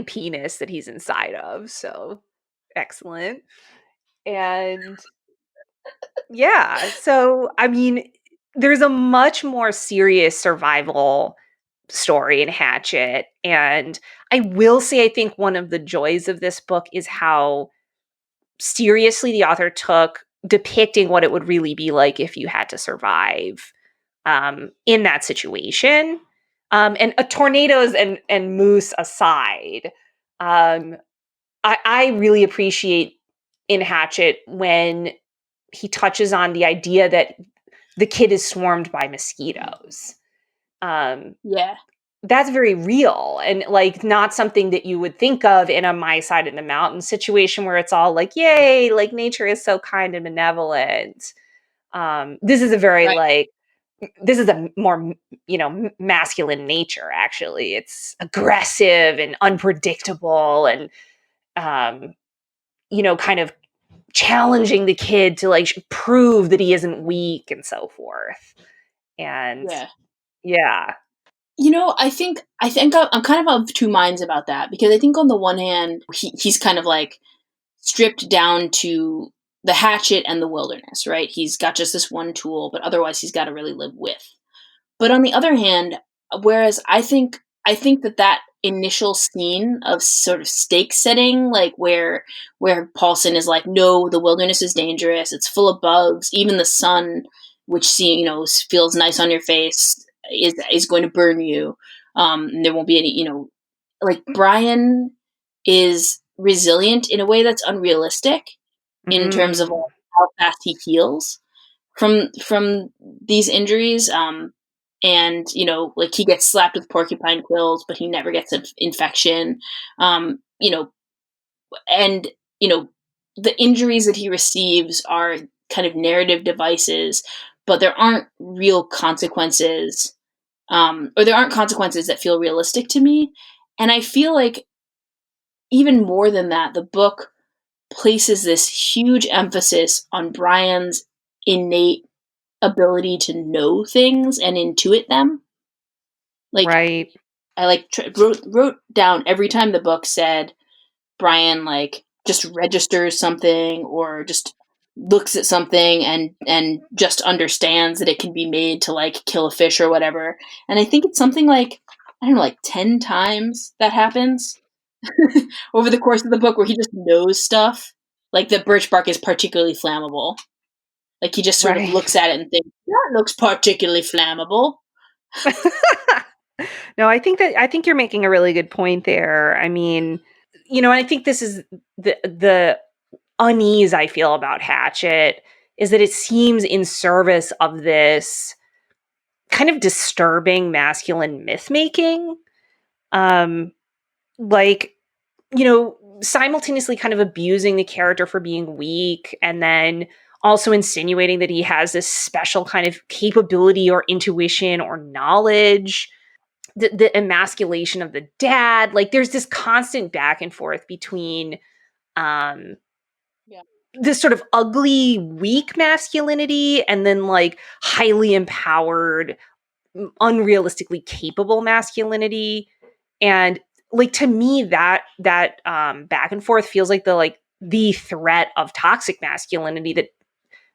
penis that he's inside of. So excellent. And yeah, so I mean, there's a much more serious survival story in Hatchet. And I will say, I think one of the joys of this book is how seriously the author took depicting what it would really be like if you had to survive in that situation. And tornadoes and moose aside, um, I really appreciate in Hatchet when he touches on the idea that the kid is swarmed by mosquitoes. Um, Yeah. that's very real and like not something that you would think of in a my side of the mountain situation where it's all like, yay, like nature is so kind and benevolent. This is a very Right. like this is a more masculine nature actually. It's aggressive and unpredictable and um, kind of challenging the kid to like prove that he isn't weak and so forth. And Yeah. yeah. I think I'm kind of 2 minds about that, because I think on the one hand, he's kind of like stripped down to the hatchet and the wilderness, right? He's got just this one tool, but otherwise he's got to really live with. But on the other hand, whereas I think that initial scene of sort of stake setting, like where Paulson is like, no, the wilderness is dangerous. It's full of bugs. Even the sun, which feels nice on your face, is going to burn you. And there won't be any, like Brian is resilient in a way that's unrealistic in terms of Mm, like, how fast he heals from these injuries. And like he gets slapped with porcupine quills, but he never gets an infection. Um, you know, and you know, the injuries that he receives are kind of narrative devices, but there aren't real consequences, or there aren't consequences that feel realistic to me. And I feel like even more than that, the book places this huge emphasis on Brian's innate ability to know things and intuit them. Like right. I like wrote down every time the book said Brian like just registers something or just looks at something and just understands that it can be made to like kill a fish or whatever. And I think it's something like, I don't know, like 10 times that happens over the course of the book, where he just knows stuff. Like that birch bark is particularly flammable. Like he just sort of Right. looks at it and thinks, that looks particularly flammable. No, I think you're making a really good point there. I mean, I think this is the unease I feel about Hatchet is that it seems in service of this kind of disturbing masculine myth making. Um, like, simultaneously kind of abusing the character for being weak and then also insinuating that he has this special kind of capability or intuition or knowledge, the emasculation of the dad. Like there's this constant back and forth between um Yeah. this sort of ugly weak masculinity and then like highly empowered unrealistically capable masculinity. And like to me that back and forth feels like the threat of toxic masculinity that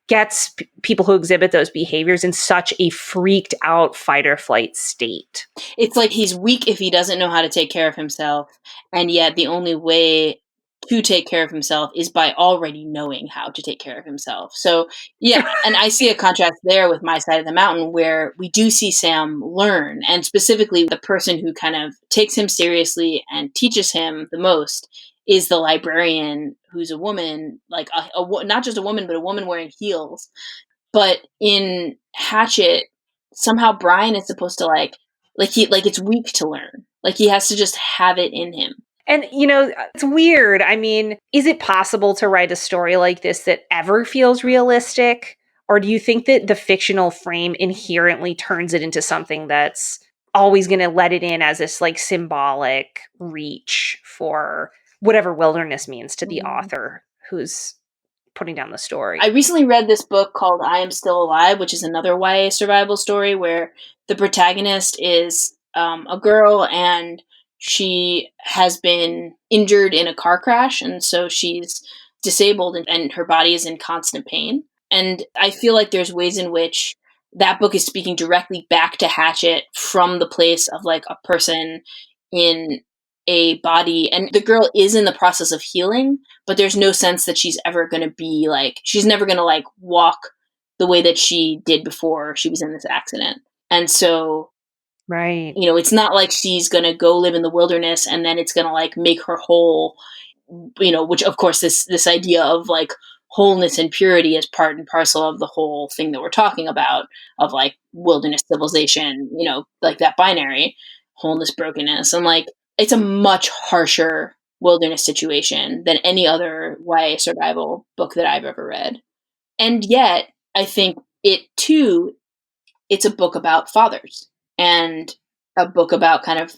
gets people who exhibit those behaviors in such a freaked out fight or flight state. It's like he's weak if he doesn't know how to take care of himself, and yet the only way to take care of himself is by already knowing how to take care of himself. So, yeah, and I see a contrast there with My Side of the Mountain, where we do see Sam learn, and specifically the person who kind of takes him seriously and teaches him the most is the librarian, who's a woman, like not just a woman, but a woman wearing heels. But in Hatchet, somehow Brian is supposed to like it's weak to learn. Like he has to just have it in him. And it's weird. I mean, is it possible to write a story like this that ever feels realistic? Or do you think that the fictional frame inherently turns it into something that's always going to let it in as this like symbolic reach for whatever wilderness means to the Mm. author who's putting down the story? I recently read this book called I Am Still Alive, which is another YA survival story where the protagonist is a girl, and she has been injured in a car crash, and so she's disabled, and her body is in constant pain. And I feel like there's ways in which that book is speaking directly back to Hatchet from the place of like a person in a body, and the girl is in the process of healing, but there's no sense that she's ever going to be like, she's never going to like walk the way that she did before she was in this accident. And so, Right. it's not like she's going to go live in the wilderness and then it's going to like make her whole, which of course this idea of like wholeness and purity is part and parcel of the whole thing that we're talking about, of like wilderness civilization, like that binary, wholeness, brokenness. And like, it's a much harsher wilderness situation than any other YA survival book that I've ever read. And yet, I think it's a book about fathers, and a book about kind of,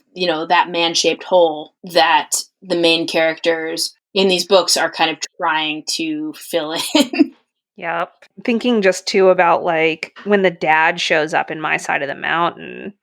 that man-shaped hole that the main characters in these books are kind of trying to fill in. Yep. Thinking just too about like when the dad shows up in My Side of the Mountain.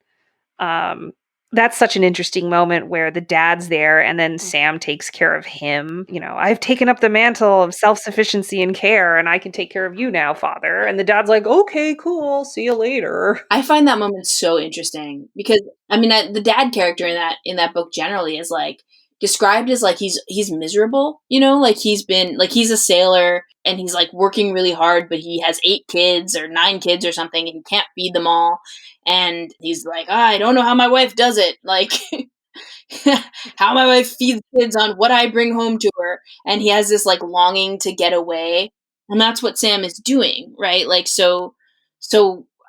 That's such an interesting moment where the dad's there and then Sam takes care of him. I've taken up the mantle of self-sufficiency and care, and I can take care of you now, father. And the dad's like, okay, cool. See you later. I find that moment so interesting because, I mean, the dad character in that book generally is like described as like he's miserable, like he's a sailor and he's like working really hard, but he has 8 kids or 9 kids or something and he can't feed them all. And he's like, I don't know how my wife does it. Like, how my wife feeds kids on what I bring home to her. And he has this like longing to get away. And that's what Sam is doing, right? Like, so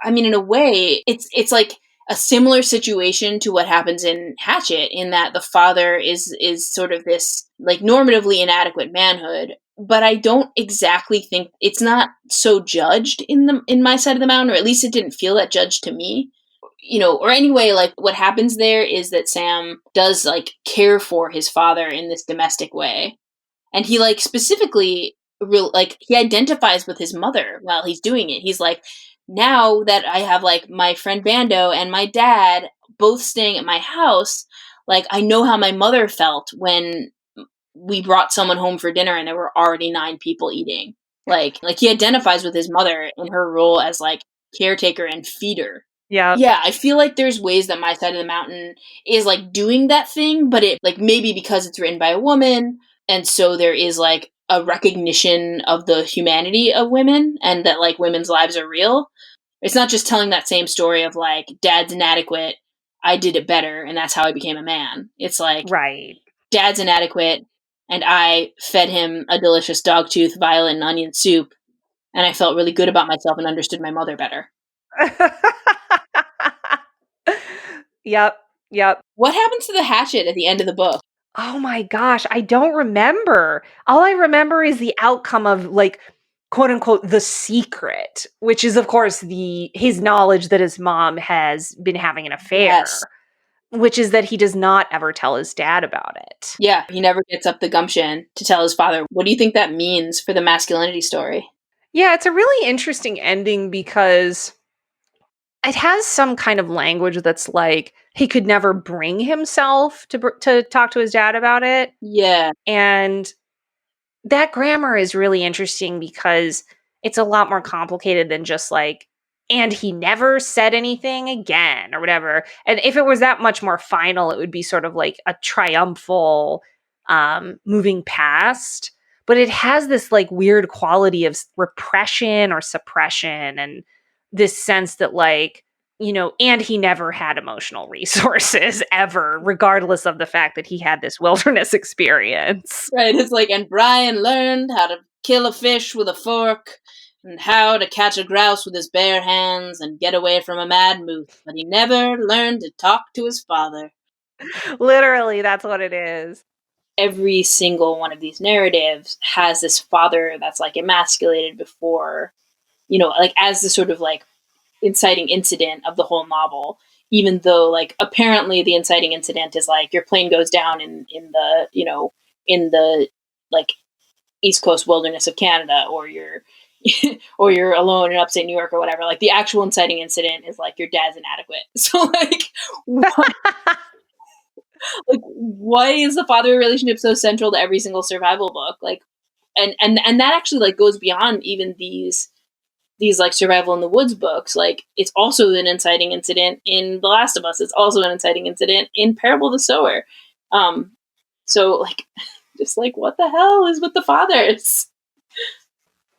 I mean, in a way, it's like a similar situation to what happens in Hatchet, in that the father is sort of this like normatively inadequate manhood. But I don't exactly think it's not so judged in My Side of the Mountain, or at least it didn't feel that judged to me. Or anyway, like what happens there is that Sam does like care for his father in this domestic way. And he like specifically like he identifies with his mother while he's doing it. He's like, now that I have like my friend Bando and my dad both staying at my house, like I know how my mother felt when we brought someone home for dinner and there were already 9 people eating. Like he identifies with his mother in her role as like caretaker and feeder. Yeah. Yeah, I feel like there's ways that My Side of the Mountain is like doing that thing, but it like maybe because it's written by a woman, and so there is like a recognition of the humanity of women and that like women's lives are real. It's not just telling that same story of like dad's inadequate, I did it better, and that's how I became a man. It's like Right. dad's inadequate, and I fed him a delicious dogtooth, violet, and onion soup, and I felt really good about myself and understood my mother better. Yep. Yep. What happens to the hatchet at the end of the book? Oh my gosh, I don't remember. All I remember is the outcome of like quote unquote the secret, which is of course his knowledge that his mom has been having an affair, Yes. which is that he does not ever tell his dad about it. Yeah, he never gets up the gumption to tell his father. What do you think that means for the masculinity story? Yeah, it's a really interesting ending because it has some kind of language that's like he could never bring himself to talk to his dad about it. Yeah. And that grammar is really interesting because it's a lot more complicated than just like, and he never said anything again or whatever. And if it was that much more final, it would be sort of like a triumphal moving past. But it has this like weird quality of repression or suppression, and this sense that like, and he never had emotional resources ever, regardless of the fact that he had this wilderness experience. Right, it's like, and Brian learned how to kill a fish with a fork, and how to catch a grouse with his bare hands, and get away from a mad moose, but he never learned to talk to his father. Literally, that's what it is. Every single one of these narratives has this father that's like emasculated before, like as the sort of like inciting incident of the whole novel, even though like apparently the inciting incident is like your plane goes down in the in the like East Coast wilderness of Canada, or you're or you're alone in upstate New York or whatever. Like the actual inciting incident is like your dad's inadequate. So like like why is the father relationship so central to every single survival book? Like and that actually like goes beyond even these like survival in the woods books. Like it's also an inciting incident in The Last of Us. It's also an inciting incident in Parable of the Sower. So like just like what the hell is with the fathers?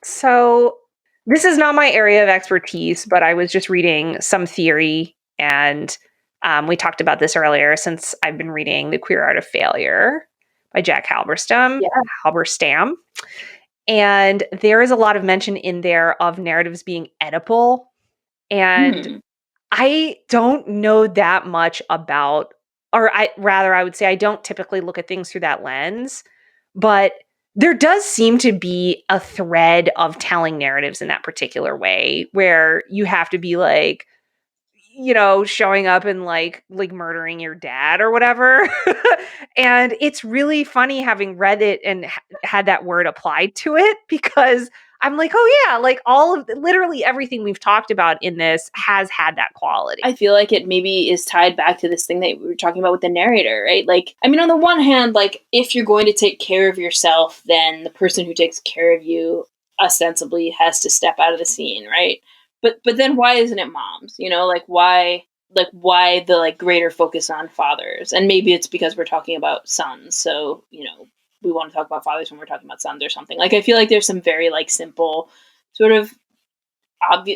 So this is not my area of expertise, but I was just reading some theory, and we talked about this earlier since I've been reading The Queer Art of Failure by Jack Halberstam. Yeah. Halberstam. And there is a lot of mention in there of narratives being Oedipal. And Hmm. I don't know that much about, or I would say I don't typically look at things through that lens, but there does seem to be a thread of telling narratives in that particular way where you have to be like, showing up and like murdering your dad or whatever. And it's really funny having read it and had that word applied to it because I'm like, oh yeah, like all of literally everything we've talked about in this has had that quality. I feel like it maybe is tied back to this thing that we were talking about with the narrator, right? Like, I mean, on the one hand, like, if you're going to take care of yourself, then the person who takes care of you ostensibly has to step out of the scene, right? But then why isn't it moms? Like why the like greater focus on fathers? And maybe it's because we're talking about sons, so we want to talk about fathers when we're talking about sons or something. Like I feel like there's some very like simple sort of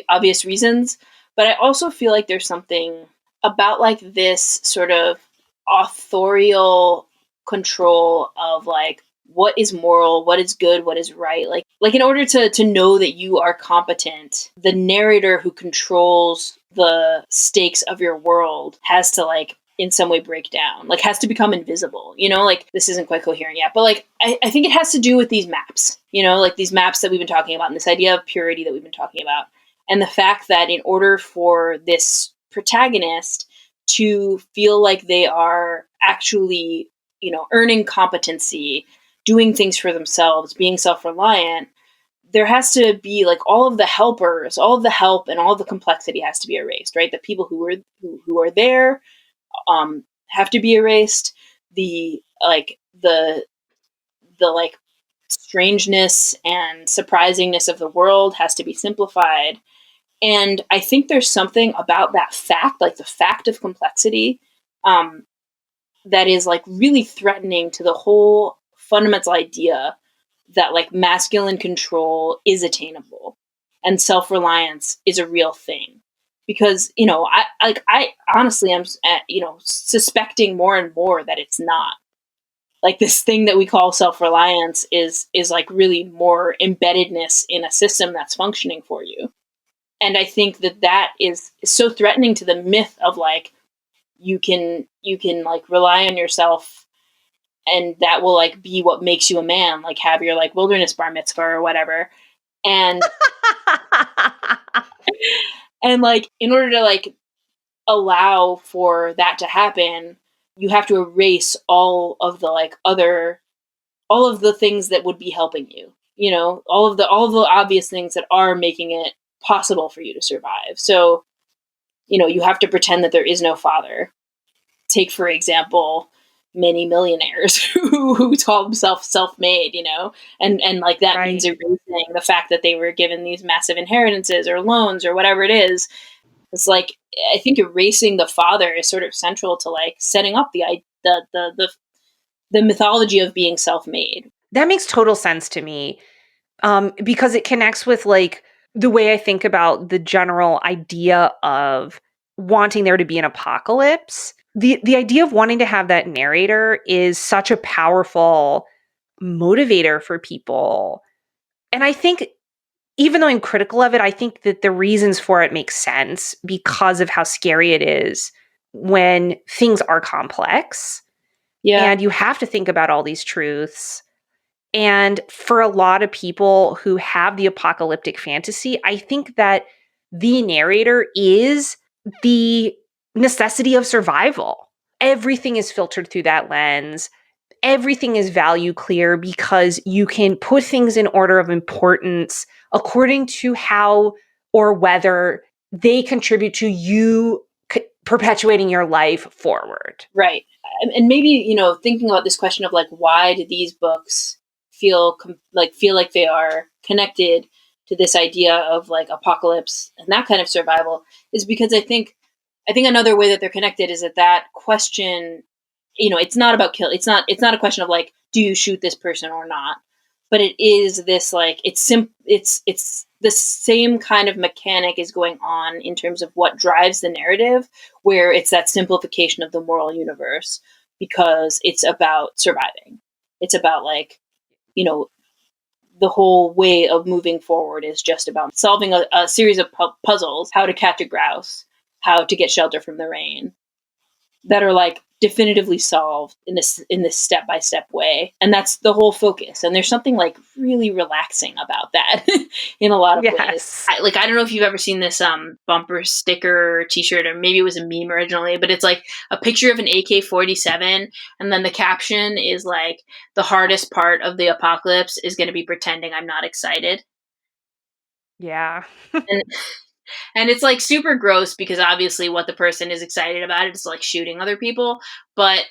obvious reasons, but I also feel like there's something about like this sort of authorial control of like what is moral, what is good, what is right. Like in order to know that you are competent, the narrator who controls the stakes of your world has to like in some way break down, like has to become invisible, like this isn't quite coherent yet, but like I think it has to do with these maps, like these maps that we've been talking about and this idea of purity that we've been talking about, and the fact that in order for this protagonist to feel like they are actually earning competency, doing things for themselves, being self-reliant, there has to be like all of the helpers, all of the help and all of the complexity has to be erased, right? The people who are there have to be erased. The like strangeness and surprisingness of the world has to be simplified. And I think there's something about that fact, like the fact of complexity, um, that is like really threatening to the whole fundamental idea that like masculine control is attainable and self-reliance is a real thing. Because I honestly am suspecting more and more that it's not. Like this thing that we call self-reliance is like really more embeddedness in a system that's functioning for you. And I think that is so threatening to the myth of like you can like rely on yourself and that will like be what makes you a man, like have your like wilderness bar mitzvah or whatever. And like in order to like allow for that to happen, you have to erase all of the like other all of the things that would be helping you, all of the obvious things that are making it possible for you to survive. So you have to pretend that there is no father. Take, for example, many millionaires who call themselves self-made, and like that means Right. erasing the fact that they were given these massive inheritances or loans or whatever it is. It's like I think erasing the father is sort of central to like setting up the mythology of being self-made. That makes total sense to me. Because it connects with like the way I think about the general idea of wanting there to be an apocalypse. The idea of wanting to have that narrator is such a powerful motivator for people. And I think even though I'm critical of it, I think that the reasons for it make sense because of how scary it is when things are complex Yeah. and you have to think about all these truths. And for a lot of people who have the apocalyptic fantasy, I think that the narrator is the necessity of survival. Everything is filtered through that lens. Everything is value clear because you can put things in order of importance according to how or whether they contribute to you perpetuating your life forward. Right. And maybe, thinking about this question of like, why do these books feel like they are connected to this idea of like apocalypse and that kind of survival is because I think another way that they're connected is that question, it's not about kill. It's not a question of like, do you shoot this person or not? But it is this like, it's the same kind of mechanic is going on in terms of what drives the narrative, where it's that simplification of the moral universe because it's about surviving. It's about like, you know, the whole way of moving forward is just about solving a series of puzzles, how to catch a grouse, how to get shelter from the rain, that are like definitively solved in this step by step way, and that's the whole focus. And there's something like really relaxing about that in a lot of ways. Yes. I don't know if you've ever seen this bumper sticker or T-shirt, or maybe it was a meme originally, but it's like a picture of an AK-47, and then the caption is like, "The hardest part of the apocalypse is going to be pretending I'm not excited." Yeah. And and it's like super gross because obviously what the person is excited about is like shooting other people, but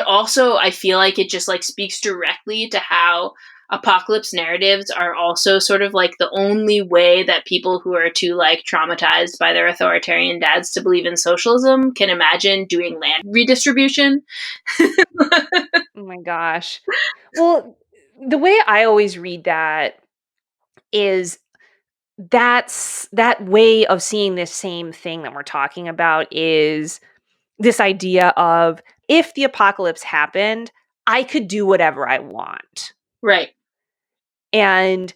also I feel like it just like speaks directly to how apocalypse narratives are also sort of like the only way that people who are too like traumatized by their authoritarian dads to believe in socialism can imagine doing land redistribution. Oh my gosh. Well, the way I always read that is that way of seeing this same thing that we're talking about is this idea of, if the apocalypse happened, I could do whatever I want. Right. And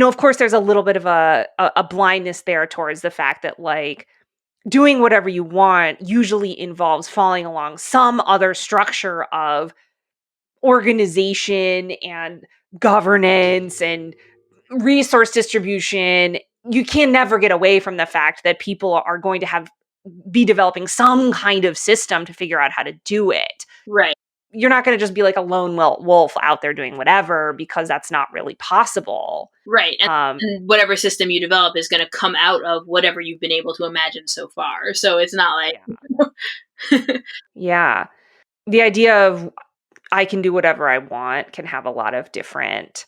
of course there's a little bit of a blindness there towards the fact that, like, doing whatever you want usually involves following along some other structure of organization and governance and resource distribution. You can never get away from the fact that people are going to be developing some kind of system to figure out how to do it. Right. You're not going to just be like a lone wolf out there doing whatever, because that's not really possible. Right. And whatever system you develop is going to come out of whatever you've been able to imagine so far. So it's not like. Yeah. Yeah. The idea of I can do whatever I want can have a lot of different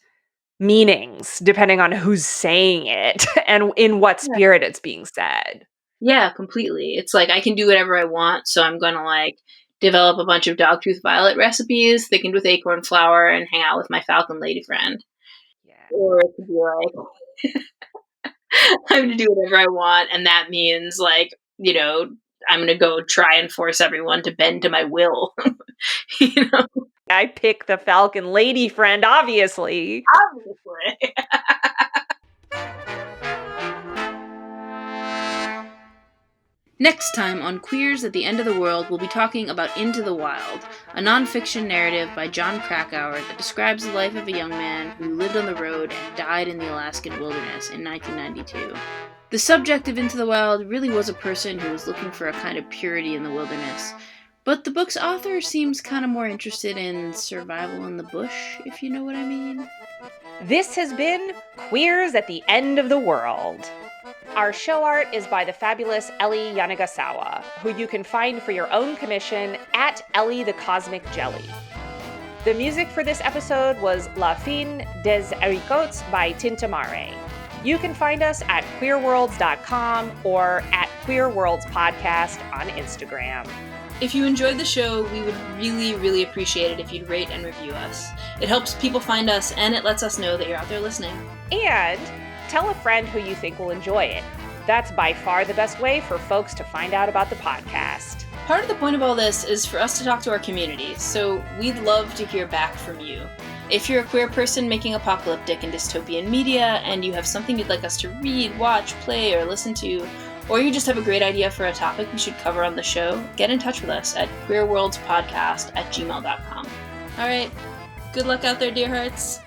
meanings depending on who's saying it and in what spirit it's being said. Yeah, completely. It's like I can do whatever I want, so I'm going to like develop a bunch of dogtooth violet recipes thickened with acorn flour and hang out with my falcon lady friend. Yeah. Or it could be like I'm going to do whatever I want, and that means like, I'm going to go try and force everyone to bend to my will. you know? I pick the falcon lady friend, obviously. Obviously. Next time on Queers at the End of the World, we'll be talking about Into the Wild, a nonfiction narrative by John Krakauer that describes the life of a young man who lived on the road and died in the Alaskan wilderness in 1992. The subject of Into the Wild really was a person who was looking for a kind of purity in the wilderness, but the book's author seems kind of more interested in survival in the bush, if you know what I mean. This has been Queers at the End of the World. Our show art is by the fabulous Ellie Yanagasawa, who you can find for your own commission at Ellie the Cosmic Jelly. The music for this episode was La Fin des Haricots by Tintamare. You can find us at queerworlds.com or at Queerworlds Podcast on Instagram. If you enjoyed the show, we would really, really appreciate it if you'd rate and review us. It helps people find us, and it lets us know that you're out there listening. And tell a friend who you think will enjoy it. That's by far the best way for folks to find out about the podcast. Part of the point of all this is for us to talk to our community, so we'd love to hear back from you. If you're a queer person making apocalyptic and dystopian media, and you have something you'd like us to read, watch, play, or listen to, or you just have a great idea for a topic we should cover on the show, get in touch with us at queerworldspodcast@gmail.com. All right, good luck out there, dear hearts.